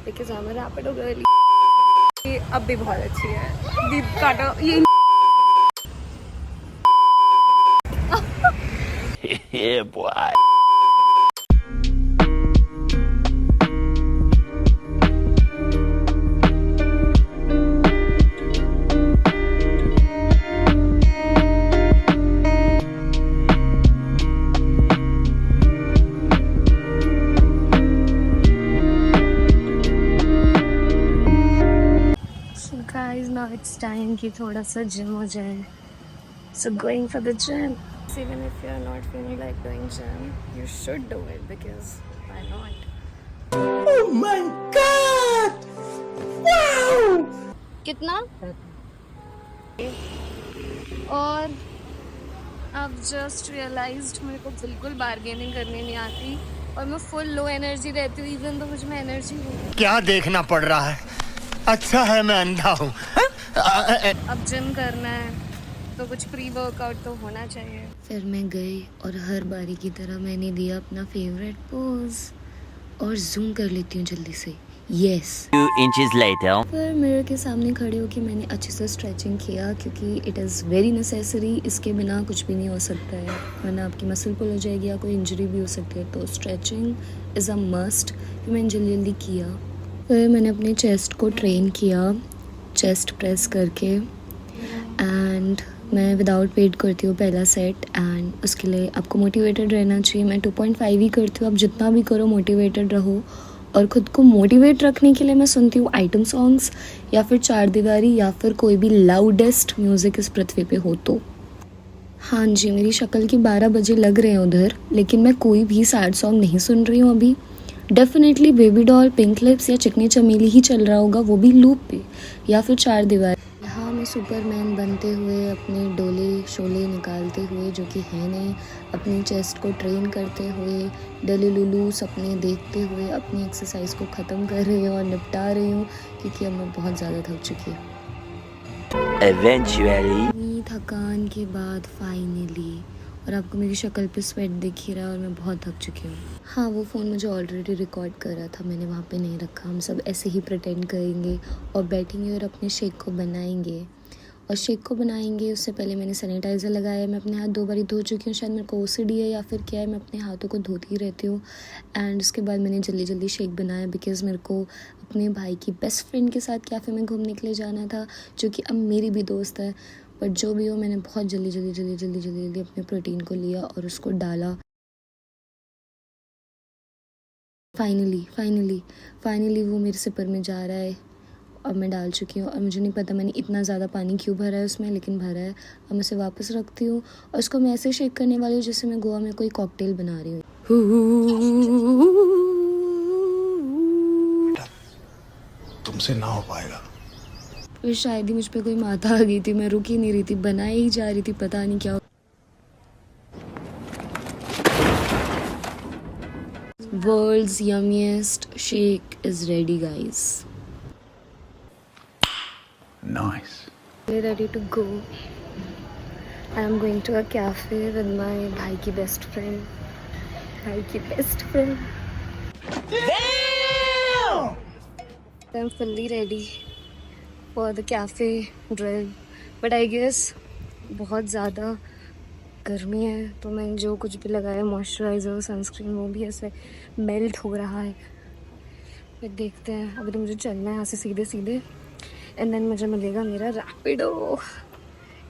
Because I am a Rapido girl. ये अब भी बहुत अच्छी है। दीप काटो ये। Yeah, boy. So guys, now it's time कि थोड़ा सा जिम हो जाए. So going for the gym. Even if you're not feeling like doing gym, you should do it because why not? Oh my God! Wow! कितना? और अब just realised मेरे को बिल्कुल बार्गेनिंग करनी नहीं आती और मैं फुल लो एनर्जी रहती हूँ इवन तो मुझ में एनर्जी हो. क्या देखना पड़ रहा है? अच्छा है मैं अंधा हूँ. अब जिम करना है तो कुछ प्री वर्कआउट तो होना चाहिए. फिर मैं गई और हर बारी की तरह मैंने दिया अपना फेवरेट पोज और जूम कर लेती हूँ जल्दी से. यस. 2 inches later. फिर मिरर के सामने खड़े होकर मैंने अच्छे से स्ट्रेचिंग किया क्योंकि इट इज़ वेरी नेसेसरी. इसके बिना कुछ भी नहीं हो सकता है वरना आपकी मसल पुल हो जाएगी या कोई इंजरी भी हो सकती है. तो स्ट्रेचिंग इज़ अ मस्ट. फिर मैंने जल्दी जल्दी किया. फिर मैंने अपने चेस्ट को ट्रेन किया चेस्ट प्रेस करके एंड मैं विदाउट वेट करती हूँ पहला सेट. एंड उसके लिए आपको मोटिवेटेड रहना चाहिए. मैं 2.5 ही करती हूँ. आप जितना भी करो मोटिवेटेड रहो. और ख़ुद को मोटिवेट रखने के लिए मैं सुनती हूँ आइटम सॉन्ग्स या फिर चार दीवारी या फिर कोई भी लाउडेस्ट म्यूज़िक इस पृथ्वी पे हो तो. हाँ जी, मेरी शक्ल के 12 बजे लग रहे हैं उधर लेकिन मैं कोई भी सैड सॉन्ग नहीं सुन रही हूँ अभी. Definitely baby doll, pink lips या चिकनी चमेली ही चल रहा होगा वो भी लूप पे या फिर चार दीवार. हाँ, मैं सुपरमैन बनते हुए अपने डोले शोले निकालते हुए जो कि है नहीं, अपनी चेस्ट को ट्रेन करते हुए डले लुलू सपने देखते हुए अपनी एक्सरसाइज को ख़त्म कर रही हूँ और निपटा रही हूँ क्योंकि अब मैं बहुत ज़्यादा थक चुकी हूँ. Eventually. थकान के बाद फाइनली और आपको मेरी शक्ल पे स्वेट दिख ही रहा है और मैं बहुत थक चुकी हूँ. हाँ, वो फ़ोन मुझे ऑलरेडी रिकॉर्ड कर रहा था, मैंने वहाँ पे नहीं रखा. हम सब ऐसे ही प्रिटेंड करेंगे और बैठेंगे और अपने शेक को बनाएंगे. और शेक को बनाएंगे उससे पहले मैंने सैनिटाइज़र लगाया. मैं अपने हाथ 2 बारी धो चुकी हूँ. शायद मेरे को OCD है या फिर क्या है, मैं अपने हाथों को धोती ही रहती हूँ. एंड उसके बाद मैंने जल्दी जल्दी शेक बनाया बिकॉज़ मेरे को अपने भाई की बेस्ट फ्रेंड के साथ कैफ़े में घूमने के लिए जाना था जो कि अब मेरी भी दोस्त है. बट जो भी हो मैंने बहुत जल्दी अपने प्रोटीन को लिया और उसको डाला. फाइनली वो मेरे सिपर में जा रहा है और मैं डाल चुकी हूँ. और मुझे नहीं पता मैंने इतना ज़्यादा पानी क्यों भरा है उसमें, लेकिन भरा है. अब मैं उसे वापस रखती हूँ और उसको मैं ऐसे शेक करने वाली हूँ जैसे मैं गोवा में कोई कॉकटेल बना रही हूँ. तुमसे ना हो पाएगा. फिर शायद ही मुझ पे कोई माता आ गई थी. मैं रुक ही नहीं रही थी, बनाई ही जा रही थी, पता नहीं क्या. World's yummiest shake is ready, guys. Nice. We're ready to go. I am going to a cafe with my भाई की best friend. Damn! I'm fully ready for the cafe drive. But I guess बहुत ज़्यादा गर्मी है तो मैं जो कुछ भी लगाया मॉइस्चराइज़र सनस्क्रीन वो भी ऐसे मेल्ट हो रहा है. फिर देखते हैं. अभी तो मुझे चलना है यहाँ से सीधे एंड देन मुझे मिलेगा मेरा Rapido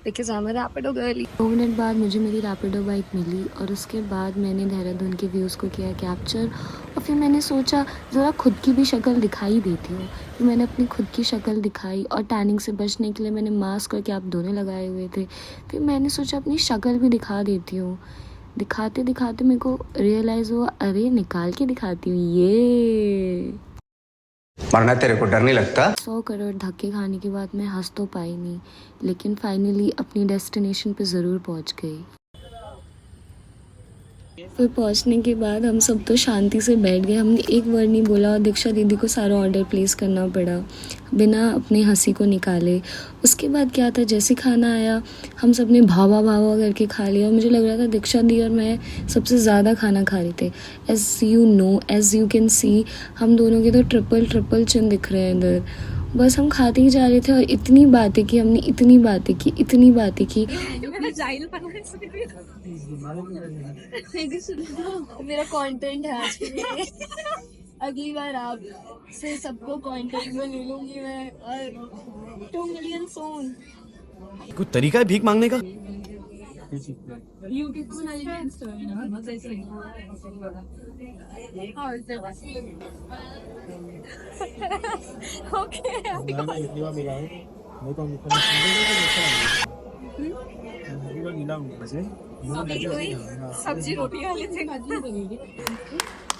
because I am a Rapido girl. 2 minute बाद मुझे मेरी रैपिडो बाइक मिली और उसके बाद मैंने देहरादून के व्यूज़ को किया कैप्चर. और फिर मैंने सोचा ज़रा खुद की भी शक्ल दिखाई देती हूँ. फिर मैंने अपनी खुद की शक्ल दिखाई और टैनिंग से बचने के लिए मैंने मास्क और कैप दोनों लगाए हुए थे. फिर मैंने सोचा अपनी शक्ल भी दिखा देती हूँ. दिखाते मेरे को रियलाइज़ हुआ अरे निकाल के दिखाती हूँ. ये मरना तेरे को डर नहीं लगता? 100 करोड़ धक्के खाने के बाद मैं हंस तो पाई नहीं लेकिन फाइनली अपनी डेस्टिनेशन पे ज़रूर पहुंच गई. फिर पहुंचने के बाद हम सब तो शांति से बैठ गए, हमने एक वर्ड नहीं बोला और दीक्षा दीदी को सारा ऑर्डर प्लेस करना पड़ा बिना अपने हंसी को निकाले। उसके बाद क्या था, जैसे खाना आया हम सब ने भावा भावा करके खा लिया और मुझे लग रहा था दीक्षा दी और मैं सबसे ज़्यादा खाना खा रहे थे। एज़ यू कैन सी हम दोनों के तो ट्रिपल चिन दिख रहे हैं इधर। बस हम खाते ही जा रहे थे और इतनी बातें की हमने, इतनी बातें की। मेरा कंटेंट है आज के लिए। अगली बार आप से सबको कंटेंट में ले लूंगी मैं, और 2 मिलियन सोन। कोई तरीका है भीख मांगने का? सब्जी रोटी वाले थे,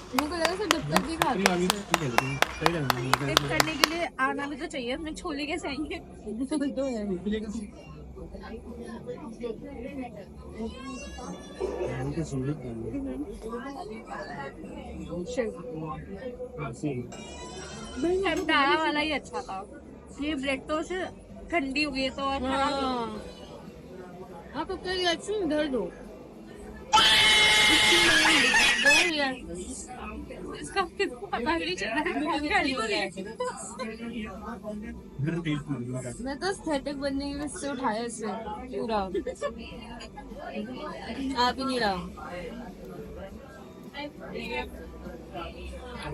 मुझको लगा सब डब्बा भी खाते हैं। टिप करने के लिए आना भी तो चाहिए, अपने छोले कैसे आएंगे? ठंडाया वाला ही अच्छा था, ये ब्रेड तो से ठंडी हो गई तो और खराब। आप अपने रिएक्शन इधर दो। इसका पता नहीं चला मैं तो एस्थेटिक बनने की वजह से उठाया इसे पूरा। आप ही नहीं रहा,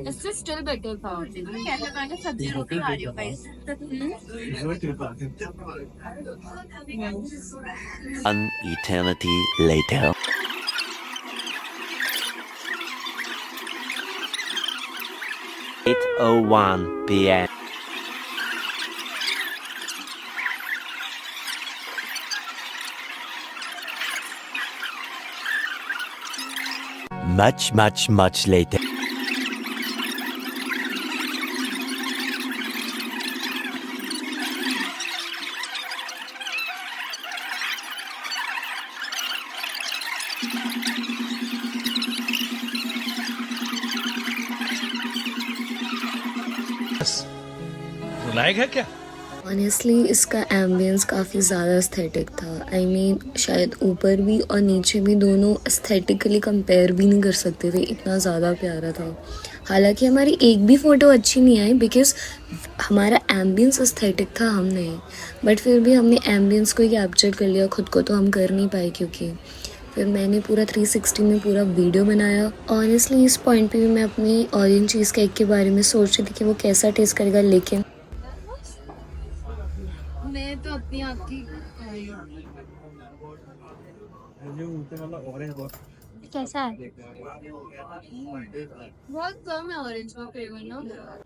इससे स्टिल बेटर था। कैसे मैंने सब्जी रोटी खा रही हूँ guys. An eternity later. It's 8:01 p.m. Much later. लायक है क्या? ऑनेस्टली इसका एम्बियंस काफ़ी ज़्यादा एस्थेटिक था। आई मीन शायद ऊपर भी और नीचे भी दोनों एस्थेटिकली कंपेयर भी नहीं कर सकते थे, इतना ज़्यादा प्यारा था। हालांकि हमारी एक भी फ़ोटो अच्छी नहीं आई बिकॉज हमारा एम्बियंस एस्थेटिक था, हम नहीं। बट फिर भी हमने एम्बियंस को ही कैप्चर कर लिया, खुद को तो हम कर नहीं पाए क्योंकि फिर मैंने पूरा 360 में पूरा वीडियो बनाया। ऑनेस्टली इस पॉइंट पे भी मैं अपनी ऑरेंज चीज़ केक के बारे में सोच रही थी कि वो कैसा टेस्ट करेगा, लेकिन मैं तो अपनी आपकी कैसा है, बहुत कम है ऑरेंज का फ्लेवर ना।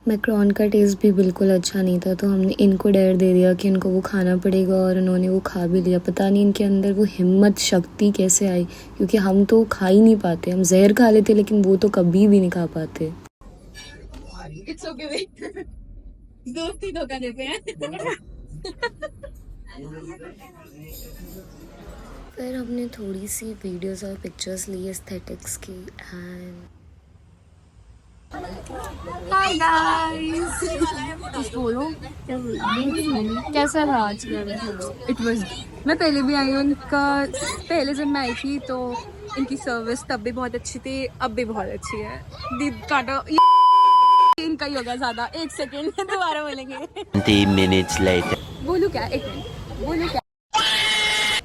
मैक्रोन का टेस्ट भी बिल्कुल अच्छा नहीं था, तो हमने इनको डेयर दे दिया कि इनको वो खाना पड़ेगा और उन्होंने वो खा भी लिया। पता नहीं इनके अंदर वो हिम्मत शक्ति कैसे आई, क्योंकि हम तो खा ही नहीं पाते। हम जहर खा लेते लेकिन वो तो कभी भी नहीं खा पाते। इट्स ओके, दोस्ती धोखा देते हैं। फिर हमने थोड़ी सी वीडियोस और पिक्चर्स ली एस्थेटिक्स की एंड हाय गाइस, कुछ बोलो कैसा था आज का? इट वाज, मैं पहले भी आई हूँ उनका, पहले जब मैं आई थी तो इनकी सर्विस तब भी बहुत अच्छी थी, अब भी बहुत अच्छी है। दीप काटा इनका ही होगा ज़्यादा। 1 सेकेंड दोबारा बोलेंगे। 20 minutes later. बोलूँ क्या, 1 मिनट बोलूँ क्या?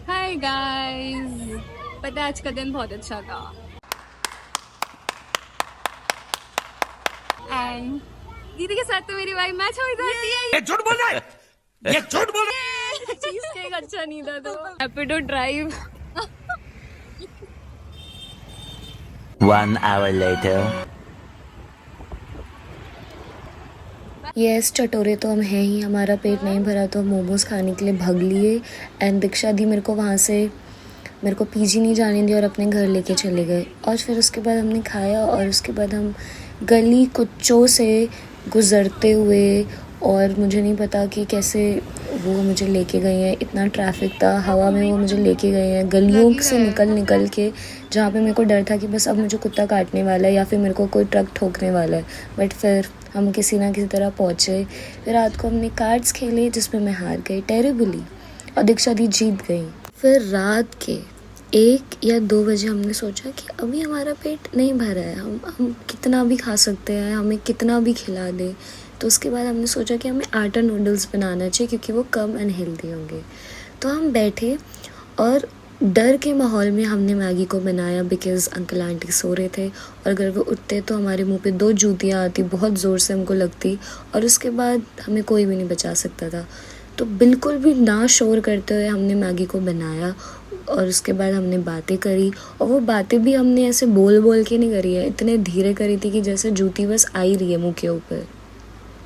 हाय गाइस, पता है आज का दिन बहुत अच्छा था एंड दीदी के साथ तो मेरी वाइफ मैच हो जाती है। ये झूठ बोल रहा है, ये झूठ बोल रहा है। चीज केक अच्छा नहीं था तो happy to drive. 1 hour later. Yes चटोरे तो हम हैं ही, हमारा पेट नहीं भरा तो हम मोमोज़ खाने के लिए भाग लिए। एंड दीक्षा दी मेरे को वहाँ से मेरे को पीजी नहीं जाने दी और अपने घर लेके चले गए। और फिर उसके बाद हमने खाया और उसके बाद हम गली कुच्चों से गुज़रते हुए और मुझे नहीं पता कि कैसे वो मुझे लेके गए हैं। इतना ट्रैफिक था, हवा में वो मुझे लेके गए हैं, गलियों से निकल के, जहाँ पे मेरे को डर था कि बस अब मुझे कुत्ता काटने वाला है या फिर मेरे को कोई ट्रक ठोकने वाला है। बट फिर हम किसी ना किसी तरह पहुँचे। फिर रात को हमने कार्ड्स खेले जिसमें मैं हार गई टेरिबली और दीक्षा दी जीत गई। फिर रात के 1 या 2 बजे हमने सोचा कि अभी हमारा पेट नहीं भरा है, हम कितना भी खा सकते हैं, हमें कितना भी खिला दे। तो उसके बाद हमने सोचा कि हमें आटा नूडल्स बनाना चाहिए क्योंकि वो कम अनहेल्दी होंगे। तो हम बैठे और डर के माहौल में हमने मैगी को बनाया बिकॉज़ अंकल आंटी सो रहे थे और अगर वो उठते तो हमारे मुंह पे 2 जूतियाँ आती, बहुत ज़ोर से हमको लगती और उसके बाद हमें कोई भी नहीं बचा सकता था। तो बिल्कुल भी ना शोर करते हुए हमने मैगी को बनाया और उसके बाद हमने बातें करी और वो बातें भी हमने ऐसे बोल के नहीं करी है, इतने धीरे करी थी कि जैसे जूती बस आ ही रही है मुँह के ऊपर।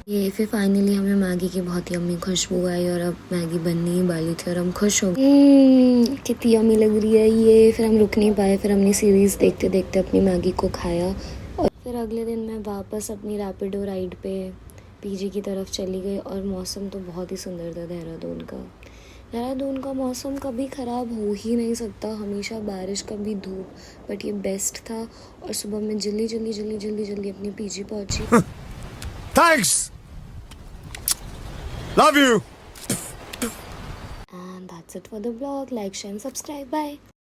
ये फिर फाइनली हमें मैगी की बहुत यम्मी खुशबू आई और अब मैगी बनने ही वाली थी और हम खुश हो गए। कितनी यम्मी लग रही है ये। फिर हम रुक नहीं पाए, फिर हमने सीरीज़ देखते देखते अपनी मैगी को खाया और फिर अगले दिन मैं वापस अपनी रैपिडो राइड पे पीजी की तरफ चली गई और मौसम तो बहुत ही सुंदर था देहरादून का मौसम कभी ख़राब हो ही नहीं सकता, हमेशा बारिश कभी धूप, बट ये बेस्ट था। और सुबह मैं जल्दी अपनी पीजी पहुंची। Thanks. Love you. And that's it for the vlog. Like, share and subscribe. Bye.